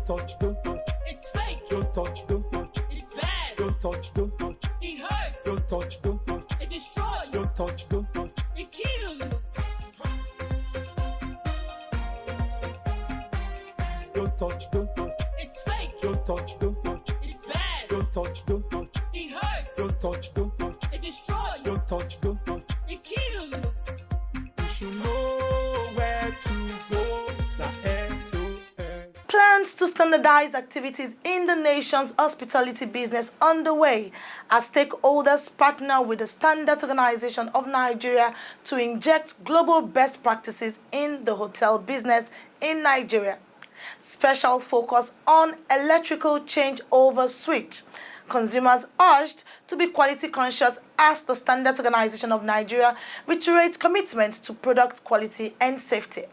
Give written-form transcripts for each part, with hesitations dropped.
touch, don't touch. It's fake. Don't touch, don't touch. It's bad. Don't touch, don't touch. It hurts. Don't touch, don't touch. It destroys. Don't touch, don't touch. It kills. Don't touch, don't touch. It's fake. Don't touch, don't touch. It's bad. Don't touch, don't touch. It hurts. Don't touch, don't touch. It destroys. Don't touch, don't touch. It kills. You should know where to go. The SOS. Plans to standardize activities in the nation's hospitality business underway as stakeholders partner with the Standards Organization of Nigeria to inject global best practices in the hotel business in Nigeria. Special focus on electrical changeover switch. Consumers urged to be quality conscious as the Standards Organization of Nigeria reiterates commitment to product quality and safety.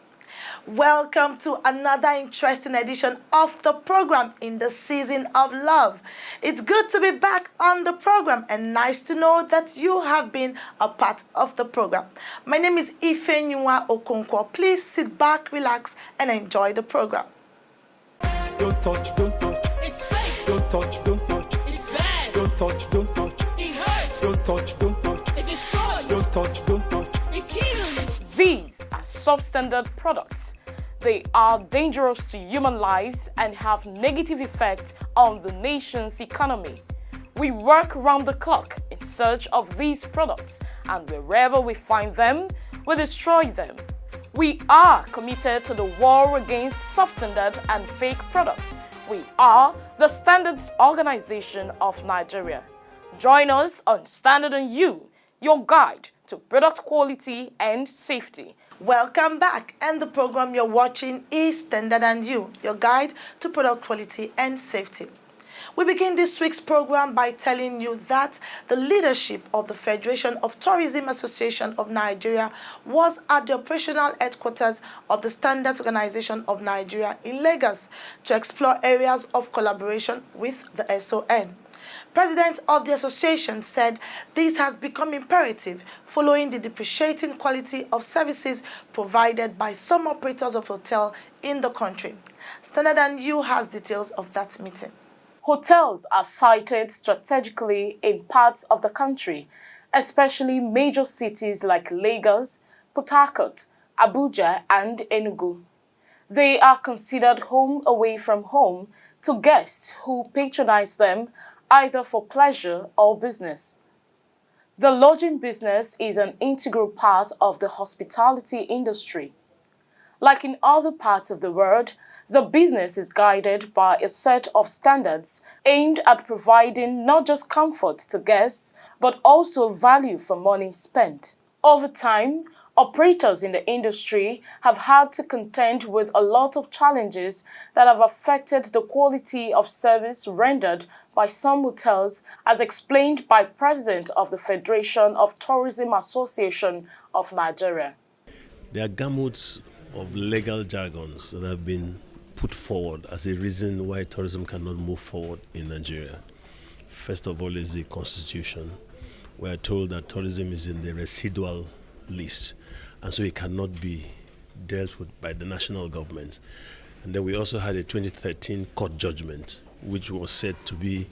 Welcome to another interesting edition of the program in the season of love. It's good to be back on the program and nice to know that you have been a part of the program. My name is Ifenyua Okonkwo. Please sit back, relax, and enjoy the program. Don't touch, don't touch. It's fake. Don't touch, don't touch. It's bad. Don't touch, don't touch. It hurts. Don't touch, don't touch. It destroys. Don't touch, don't touch. It kills. These are substandard products. They are dangerous to human lives and have negative effects on the nation's economy. We work round the clock in search of these products, and wherever we find them, we destroy them. We are committed to the war against substandard and fake products. We are the Standards Organization of Nigeria. Join us on Standard and You, your guide to product quality and safety. Welcome back, and the program you're watching is Standard and You, your guide to product quality and safety. We begin this week's program by telling you that the leadership of the Federation of Tourism Association of Nigeria was at the operational headquarters of the Standards Organization of Nigeria in Lagos to explore areas of collaboration with the SON. President of the association said this has become imperative following the depreciating quality of services provided by some operators of hotels in the country. Standard and You has details of that meeting. Hotels are sited strategically in parts of the country, especially major cities like Lagos, Port Harcourt, Abuja, and Enugu. They are considered home away from home to guests who patronize them either for pleasure or business. The lodging business is an integral part of the hospitality industry. Like in other parts of the world, the business is guided by a set of standards aimed at providing not just comfort to guests, but also value for money spent. Over time, operators in the industry have had to contend with a lot of challenges that have affected the quality of service rendered by some hotels, as explained by President of the Federation of Tourism Association of Nigeria. There are gamuts of legal jargons that have been put forward as a reason why tourism cannot move forward in Nigeria. First of all is the Constitution. We are told that tourism is in the residual list, and so it cannot be dealt with by the national government. And then we also had a 2013 court judgment, which was said to be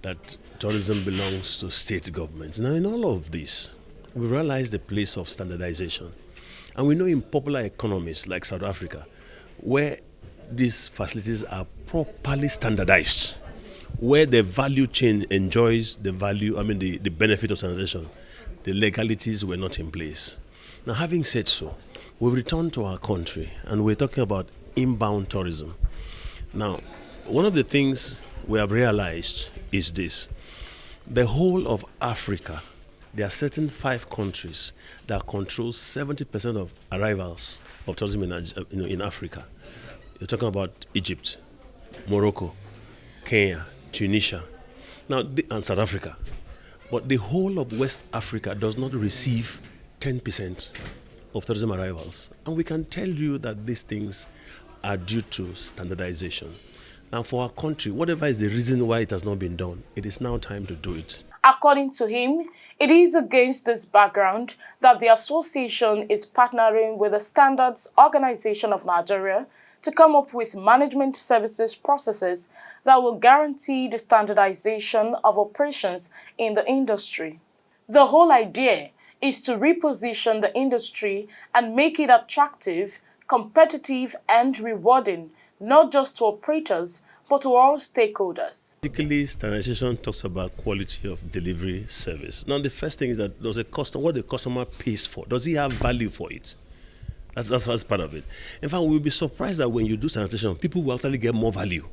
that tourism belongs to state governments. Now, in all of this, we realize the place of standardization. And we know in popular economies like South Africa, where these facilities are properly standardized, where the value chain enjoys the benefit of standardization, the legalities were not in place. Now, having said so, we've returned to our country and we're talking about inbound tourism. Now, one of the things we have realized is this. The whole of Africa, there are certain 5 countries that control 70% of arrivals of tourism in Africa. You're talking about Egypt, Morocco, Kenya, Tunisia, and South Africa. But the whole of West Africa does not receive 10% of tourism arrivals. And we can tell you that these things are due to standardization. And for our country, whatever is the reason why it has not been done, it is now time to do it. According to him, it is against this background that the association is partnering with the Standards Organization of Nigeria to come up with management services processes that will guarantee the standardization of operations in the industry. The whole idea is to reposition the industry and make it attractive, competitive, and rewarding, not just to operators, but to all stakeholders. Particularly, standardization talks about quality of delivery service. Now, the first thing is that does a customer, what the customer pays for, does he have value for it? That's part of it. In fact, we'll be surprised that when you do sanitation, people will actually get more value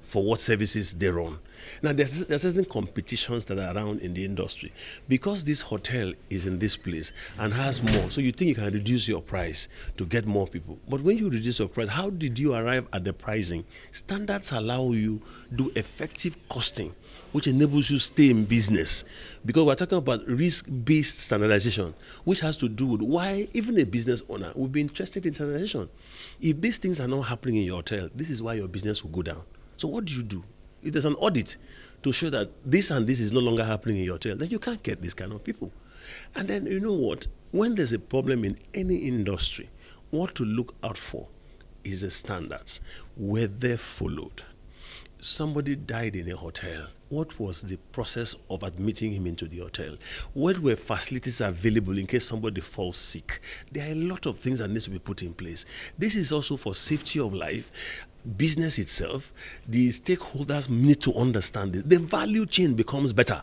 for what services they run. Now, there's certain competitions that are around in the industry. Because this hotel is in this place and has more, so you think you can reduce your price to get more people. But when you reduce your price, how did you arrive at the pricing? Standards allow you to do effective costing, which enables you to stay in business. Because we're talking about risk-based standardization, which has to do with why even a business owner will be interested in standardization. If these things are not happening in your hotel, this is why your business will go down. So what do? If there's an audit to show that this and this is no longer happening in your hotel, then you can't get this kind of people. And then, you know what? When there's a problem in any industry, what to look out for is the standards. Were they followed? Somebody died in a hotel. What was the process of admitting him into the hotel? What were facilities available in case somebody falls sick? There are a lot of things that need to be put in place. This is also for safety of life. Business itself, the stakeholders need to understand this. The value chain becomes better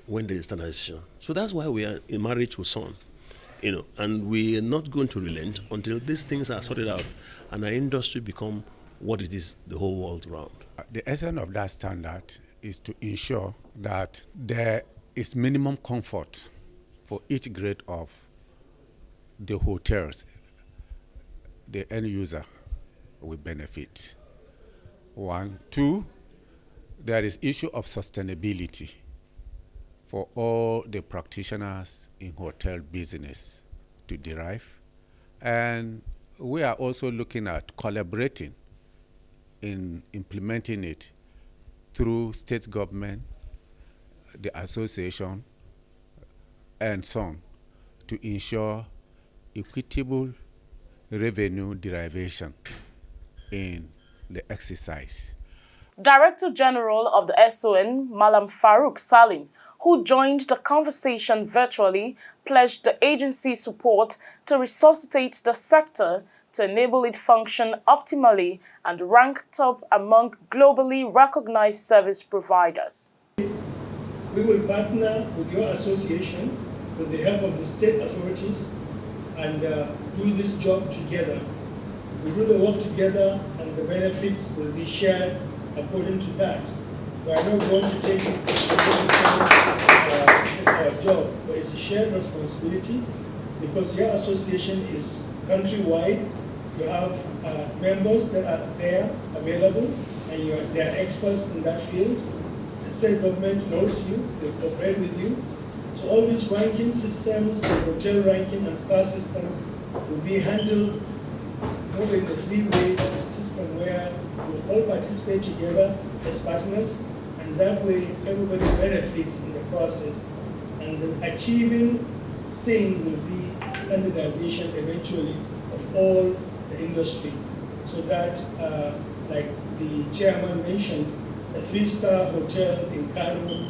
when there is standardization. So that's why we are in marriage with Sun, and we are not going to relent until these things are sorted out and our industry become what it is the whole world around. The essence of that standard is to ensure that there is minimum comfort for each grade of the hotels. The end user will benefit. 1, 2, there is issue of sustainability for all the practitioners in hotel business to derive. And we are also looking at collaborating in implementing it through state government, the association, and so on, to ensure equitable revenue derivation in the exercise. Director General of the SON, Malam Farouk Salim, who joined the conversation virtually, pledged the agency's support to resuscitate the sector to enable it function optimally and rank top among globally recognized service providers. We will partner with your association with the help of the state authorities and do this job together. We do the work together and the benefits will be shared according to that. We are not going to take it as our job, but it's a shared responsibility because your association is countrywide. You have members that are there available and they are experts in that field. The state government knows you, they cooperate with you. So all these ranking systems, hotel ranking and star systems will be handled more in the three-way system where we all participate together as partners, and that way everybody benefits in the process. And the achieving thing will be standardization eventually of all the industry, so that, like the chairman mentioned, a 3-star hotel in Kano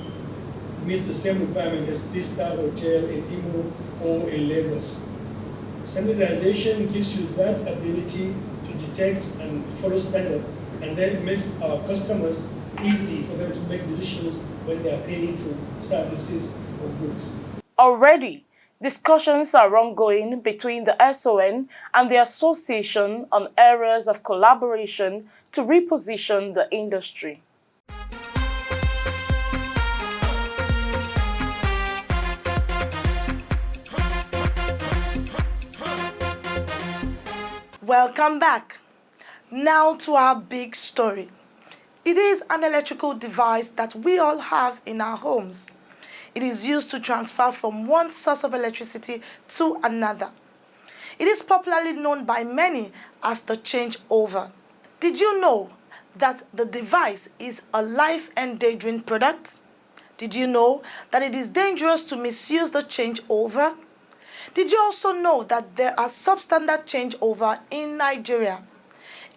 meets the same requirement as 3-star hotel in Imo or in Lagos. Standardization gives you that ability to detect and follow standards, and then it makes our customers easy for them to make decisions when they are paying for services or goods. Already, discussions are ongoing between the SON and the association on areas of collaboration to reposition the industry. Welcome back. Now to our big story. It is an electrical device that we all have in our homes. It is used to transfer from one source of electricity to another. It is popularly known by many as the changeover. Did you know that the device is a life-endangering product? Did you know that it is dangerous to misuse the changeover? Did you also know that there are substandard changeover in Nigeria?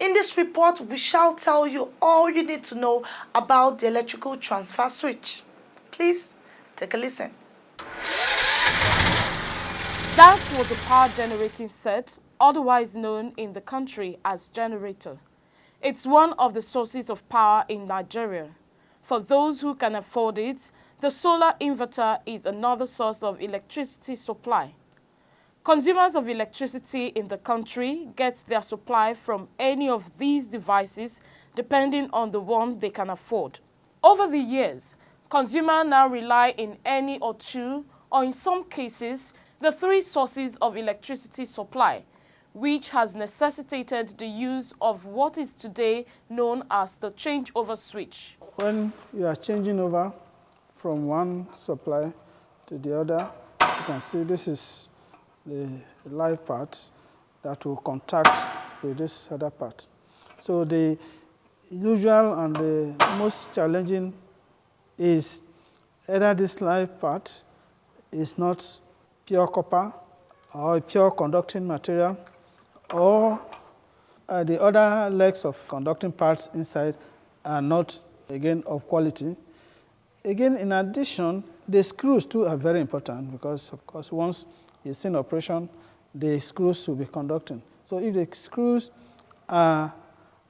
In this report, we shall tell you all you need to know about the electrical transfer switch. Please take a listen. That was a power generating set, otherwise known in the country as generator. It's one of the sources of power in Nigeria. For those who can afford it, the solar inverter is another source of electricity supply. Consumers of electricity in the country get their supply from any of these devices depending on the one they can afford. Over the years, consumers now rely in any or two, or in some cases, the three sources of electricity supply, which has necessitated the use of what is today known as the changeover switch. When you are changing over from one supply to the other, you can see this is the live part that will contact with this other part. So the usual and the most challenging is either this live part is not pure copper or pure conducting material, or the other legs of conducting parts inside are not, again, of quality. Again, in addition, the screws too are very important because, of course, once it's in operation, the screws will be conducting. So if the screws are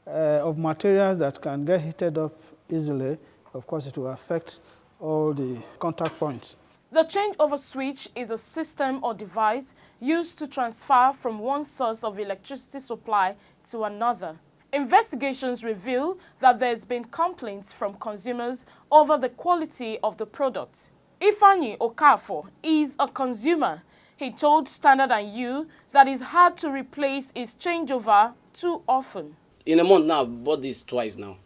of materials that can get heated up easily, of course, it will affect all the contact points. The changeover switch is a system or device used to transfer from one source of electricity supply to another. Investigations reveal that there's been complaints from consumers over the quality of the product. Ifeanyi Okafor is a consumer. He told Standard & You that it's hard to replace his changeover too often. In a month now, I bought this twice now.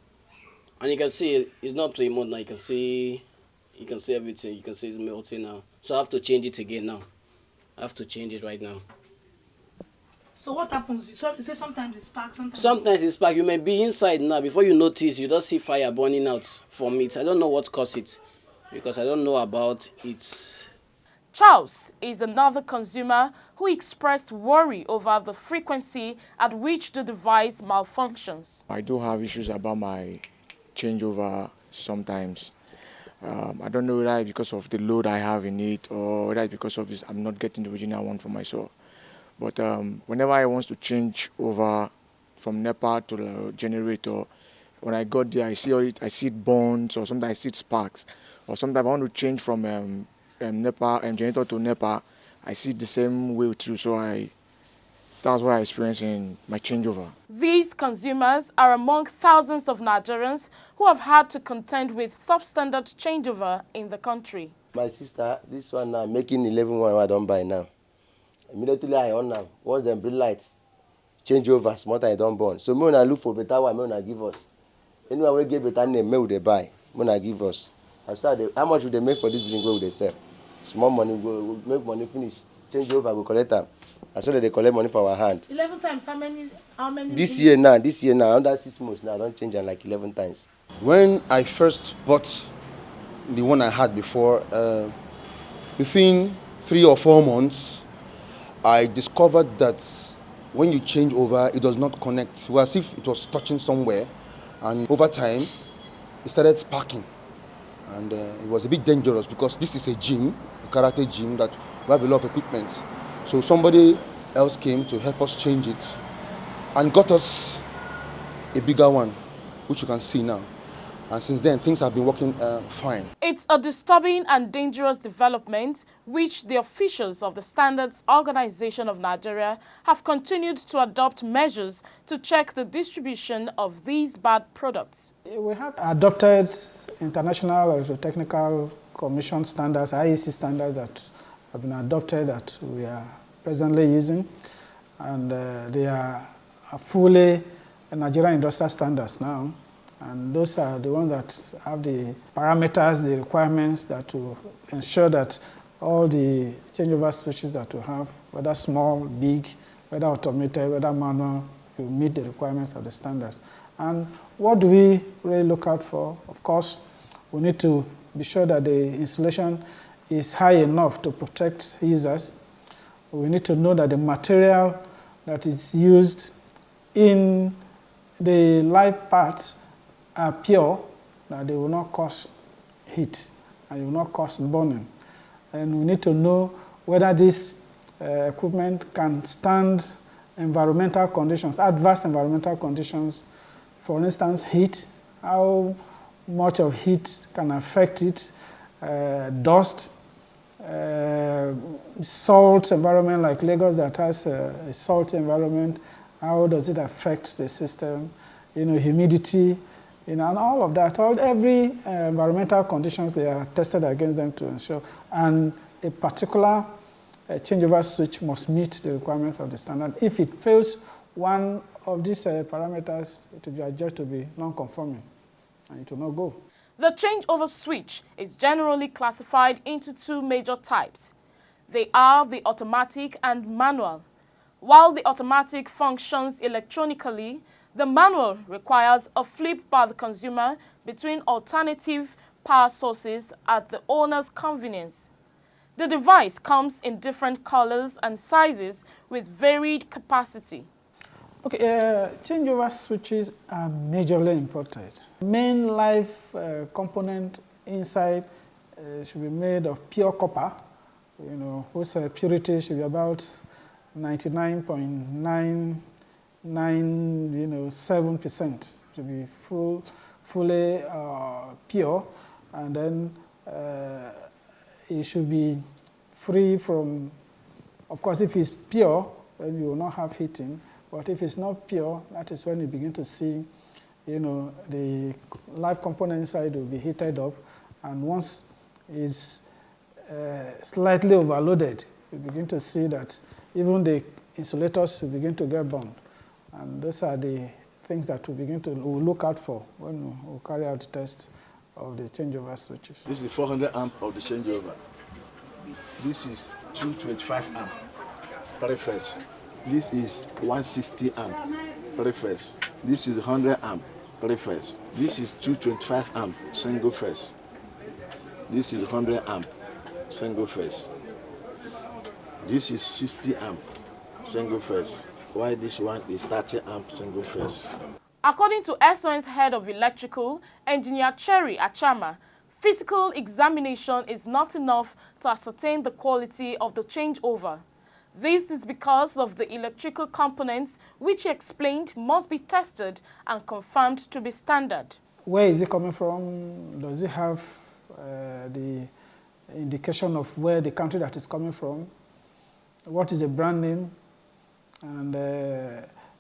And you can see it's not up to a month now. You can see everything. You can see it's melting now. So I have to change it again now. I have to change it right now. So what happens? So you say sometimes it sparks, Sometimes it sparks. You may be inside now. Before you notice, you just see fire burning out from it. I don't know what caused it because I don't know about it. Charles is another consumer who expressed worry over the frequency at which the device malfunctions. I do have issues about my changeover sometimes. I don't know whether it's because of the load I have in it or whether it's because of this, I'm not getting the original one for myself. But whenever I want to change over from NEPA to the generator, when I got there, I see it burns, or sometimes I see it sparks. Or sometimes I want to change from NEPA generator to NEPA, I see the same way too. So that's what I experienced in my changeover. These consumers are among thousands of Nigerians who have had to contend with substandard changeover in the country. My sister, this one now, making 11 I don't buy now. Immediately I on now. Once them bring light, changeover, small I don't burn. So when I look for better one, when I give us. Anyone will give better name, will they buy? When I give us. I started, how much would they make for this drink? What would they sell? Small money, go make money finish. Changeover, go collect them. I saw that they collect money for our hand. 11 times, how many? This year now, under 6 months now, I don't change them like 11 times. When I first bought the one I had before, within 3 or 4 months, I discovered that when you change over, it does not connect. It was as if it was touching somewhere, and over time, it started sparking. And it was a bit dangerous because this is a gym, a karate gym, that we have a lot of equipment. So somebody else came to help us change it and got us a bigger one, which you can see now. And since then, things have been working fine. It's a disturbing and dangerous development which the officials of the Standards Organization of Nigeria have continued to adopt measures to check the distribution of these bad products. We have adopted International Electrotechnical Commission standards, IEC standards that have been adopted that we are presently using, and they are fully Nigerian industrial standards now. And those are the ones that have the parameters, the requirements that will ensure that all the changeover switches that we have, whether small, big, whether automated, whether manual, will meet the requirements of the standards. And what do we really look out for? Of course, we need to be sure that the insulation is high enough to protect users. We need to know that the material that is used in the live parts are pure, that they will not cause heat and will not cause burning. And we need to know whether this equipment can stand environmental conditions, adverse environmental conditions. For instance, heat, how much of heat can affect it, dust, salt environment like Lagos that has a salty environment, how does it affect the system, humidity, and all of that. Every environmental conditions, they are tested against them to ensure, and a particular changeover switch must meet the requirements of the standard. If it fails one of these parameters, it will be adjudged to be non-conforming, and it will not go. The changeover switch is generally classified into two major types. They are the automatic and manual. While the automatic functions electronically, the manual requires a flip by the consumer between alternative power sources at the owner's convenience. The device comes in different colors and sizes with varied capacity. Okay, changeover switches are majorly important. Main life component inside should be made of pure copper, whose purity should be about 99.997%. Should be fully pure, and then it should be free from, of course, if it's pure, then you will not have heating. But if it's not pure, that is when you begin to see, the live component inside will be heated up. And once it's slightly overloaded, you begin to see that even the insulators will begin to get burned. And those are the things that we'll look out for when we carry out the test of the changeover switches. This is the 400 amp of the changeover. This is 225 amp, 3-phase. This is 160 amp, 3-phase. This is 100 amp, 3-phase. This is 225 amp, single phase. This is 100 amp, single phase. This is 60 amp, single phase. While this one is 30 amp, single phase. According to SON's head of electrical, Engineer Cherry Achama, physical examination is not enough to ascertain the quality of the changeover. This is because of the electrical components, which he explained must be tested and confirmed to be standard. Where is it coming from? Does it have the indication of where the country that is coming from? What is the brand name? And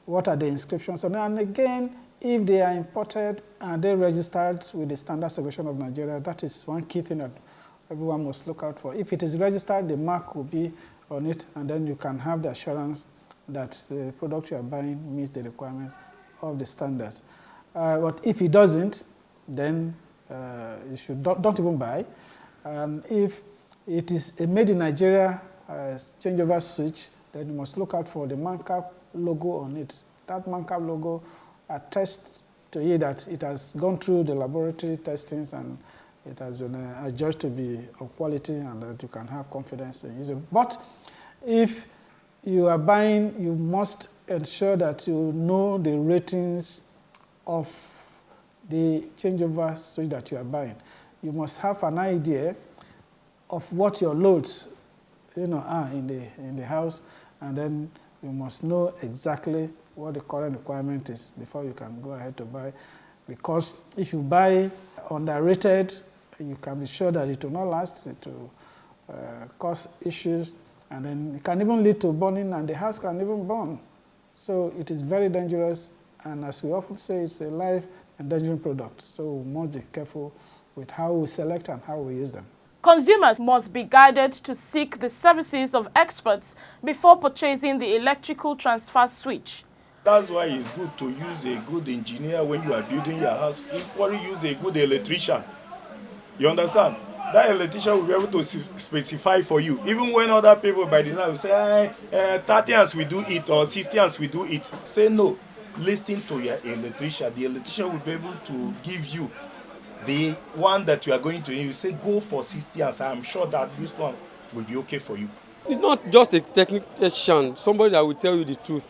what are the inscriptions? And again, if they are imported and they're registered with the Standard Segregation of Nigeria, that is one key thing that everyone must look out for. If it is registered, the mark will be on it, and then you can have the assurance that the product you are buying meets the requirement of the standards. But if it doesn't, then you should don't even buy. And if it is a made in Nigeria changeover switch, then you must look out for the MANCAP logo on it. That MANCAP logo attests to you that it has gone through the laboratory testings and it has been adjudged to be of quality and that you can have confidence in using. But if you are buying, you must ensure that you know the ratings of the changeover switch that you are buying. You must have an idea of what your loads are in the house, and then you must know exactly what the current requirement is before you can go ahead to buy. Because if you buy underrated, you can be sure that it will not last, it will cause issues, and then it can even lead to burning, and the house can even burn. So it is very dangerous, and as we often say, it's a life-endangering product. So we must be careful with how we select and how we use them. Consumers must be guided to seek the services of experts before purchasing the electrical transfer switch. That's why it's good to use a good engineer when you are building your house. Equally use a good electrician. You understand? That electrician will be able to specify for you. Even when other people by design will say, 30 amps we do it or 60 amps we do it. Say no. Listen to your electrician. The electrician will be able to give you the one that you are going to use. You say go for 60 amps. I'm sure that this one will be okay for you. It's not just a technician, somebody that will tell you the truth.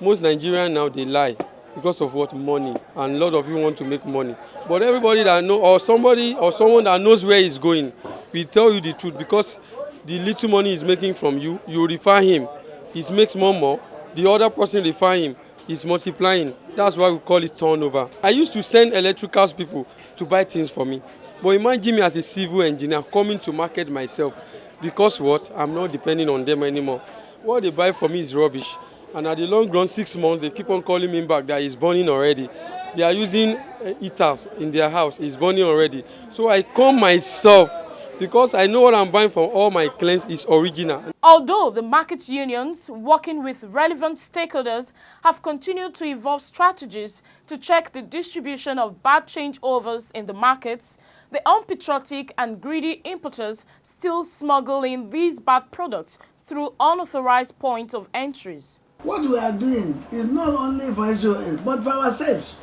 Most Nigerians now, they lie. because of what? Money. And a lot of you want to make money. But everybody that know, or somebody or someone that knows where he's going, will tell you the truth, because the little money he's making from you, you refer him, he makes more, the other person refer him, he's multiplying. That's why we call it turnover. I used to send electrical people to buy things for me. But imagine me as a civil engineer coming to market myself, because what? I'm not depending on them anymore. What they buy for me is rubbish. And at the long run, 6 months, they keep on calling me back that it's burning already. They are using heaters in their house, it's burning already. So I come myself, because I know what I'm buying from all my clients is original. Although the market unions, working with relevant stakeholders, have continued to evolve strategies to check the distribution of bad changeovers in the markets, the unpatriotic and greedy importers still smuggle in these bad products through unauthorized points of entries. What we are doing is not only for SON, but for ourselves.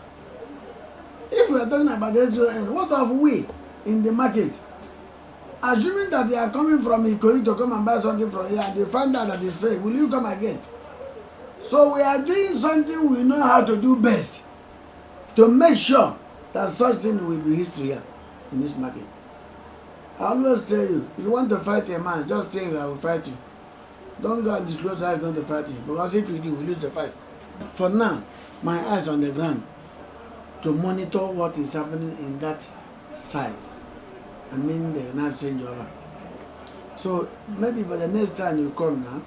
If we are talking about SON, what have we in the market? Assuming that they are coming from Ikoyi to come and buy something from here, and they find out that it's fake, will you come again? So we are doing something we know how to do best to make sure that such thing will be history here in this market. I always tell you, if you want to fight a man, just think I will fight you. Don't go and disclose how you're going to fight him, because if you do, we lose the fight. For now, my eyes on the ground to monitor what is happening in that side. I mean, they not change over. So maybe by the next time you come now,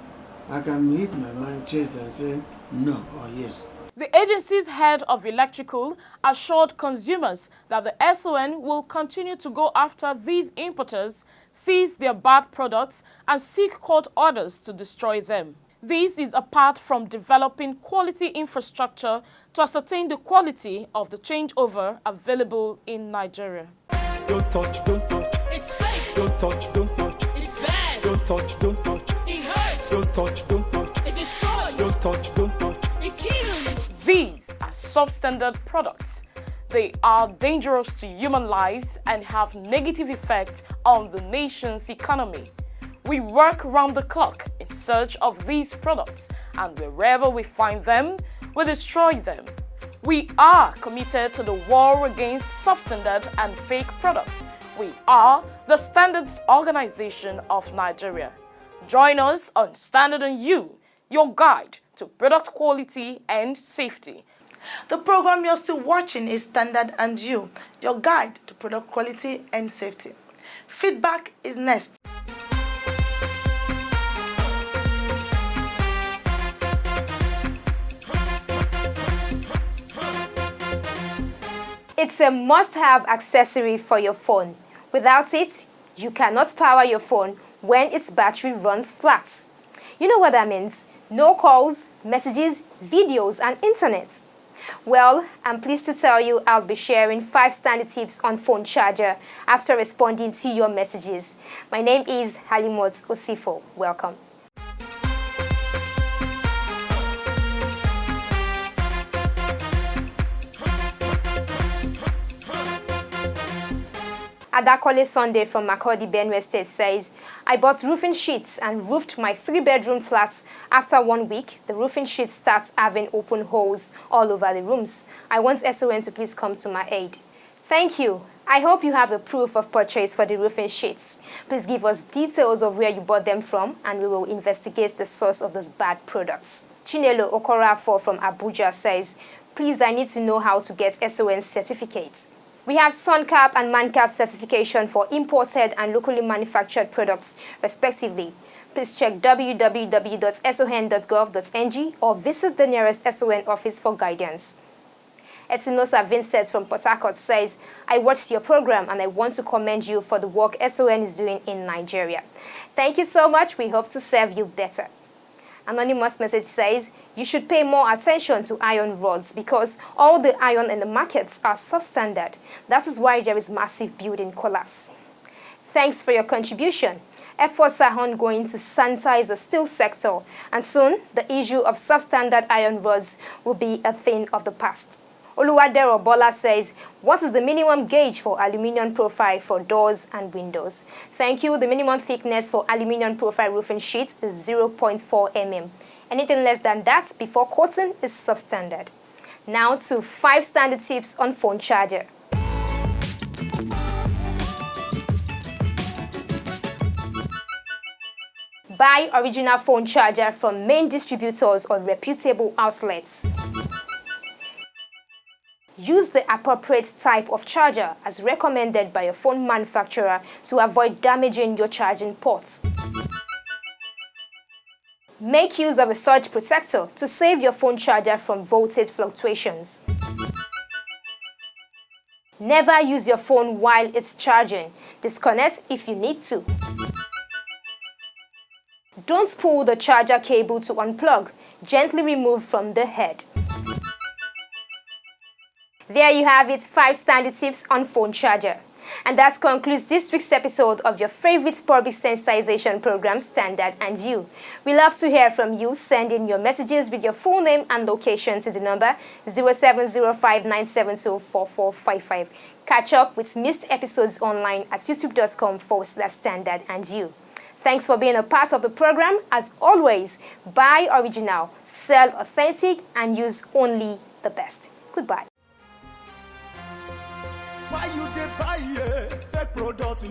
I can read my mind chest and say no or yes. The agency's head of electrical assured consumers that the SON will continue to go after these importers, seize their bad products, and seek court orders to destroy them. This is apart from developing quality infrastructure to ascertain the quality of the changeover available in Nigeria. Don't touch, don't touch. It's fake. Don't touch, don't touch. It's bad. Don't touch, don't touch. It hurts. Don't touch, don't touch. It destroys. Don't touch, don't touch. It kills. These are substandard products. They are dangerous to human lives and have negative effects on the nation's economy. We work round the clock in search of these products, and wherever we find them, we destroy them. We are committed to the war against substandard and fake products. We are the Standards Organization of Nigeria. Join us on Standard and You, your guide to product quality and safety. The program you're still watching is Standard and You, your guide to product quality and safety. Feedback is next. It's a must-have accessory for your phone. Without it, you cannot power your phone when its battery runs flat. You know what that means? No calls, messages, videos, and internet. Well, I'm pleased to tell you I'll be sharing 5 standard tips on phone charger after responding to your messages. My name is Halimot Osifo. Welcome. Adakole Sunday from Makurdi, Benue State says, I bought roofing sheets and roofed my 3-bedroom flats. After 1 week, the roofing sheets starts having open holes all over the rooms. I want SON to please come to my aid. Thank you. I hope you have a proof of purchase for the roofing sheets. Please give us details of where you bought them from, and we will investigate the source of those bad products. Chinelo Okorafo from Abuja says, please, I need to know how to get SON certificates. We have SunCap and ManCap certification for imported and locally manufactured products, respectively. Please check www.son.gov.ng or visit the nearest SON office for guidance. Etinosa Vincent from Port Harcourt says, I watched your program and I want to commend you for the work SON is doing in Nigeria. Thank you so much. We hope to serve you better. Anonymous message says, you should pay more attention to iron rods because all the iron in the markets are substandard. That is why there is massive building collapse. Thanks for your contribution. Efforts are ongoing to sanitize the steel sector, and soon the issue of substandard iron rods will be a thing of the past. Oluwadero Bola says, what is the minimum gauge for aluminium profile for doors and windows? Thank you. The minimum thickness for aluminium profile roofing sheet is 0.4 mm. Anything less than that before coating is substandard. Now to 5 standard tips on phone charger. Buy original phone charger from main distributors or reputable outlets. Use the appropriate type of charger as recommended by your phone manufacturer to avoid damaging your charging ports. Make use of a surge protector to save your phone charger from voltage fluctuations. Never use your phone while it's charging. Disconnect if you need to. Don't pull the charger cable to unplug. Gently remove from the head. There you have it, 5 standard tips on phone charger. And that concludes this week's episode of your favorite public sensitization program, Standard and You. We love to hear from you. Send in your messages with your full name and location to the number 0705-972-4455. Catch up with missed episodes online at youtube.com/Standard and You. Thanks for being a part of the program. As always, buy original, sell authentic, and use only the best. Goodbye. Why you dey buy fake product,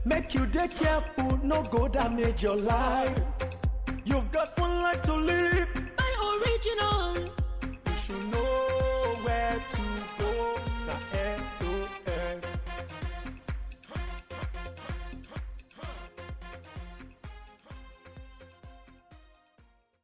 make you dey careful, no go damage your life. You've got one life to live. Buy original. You should know.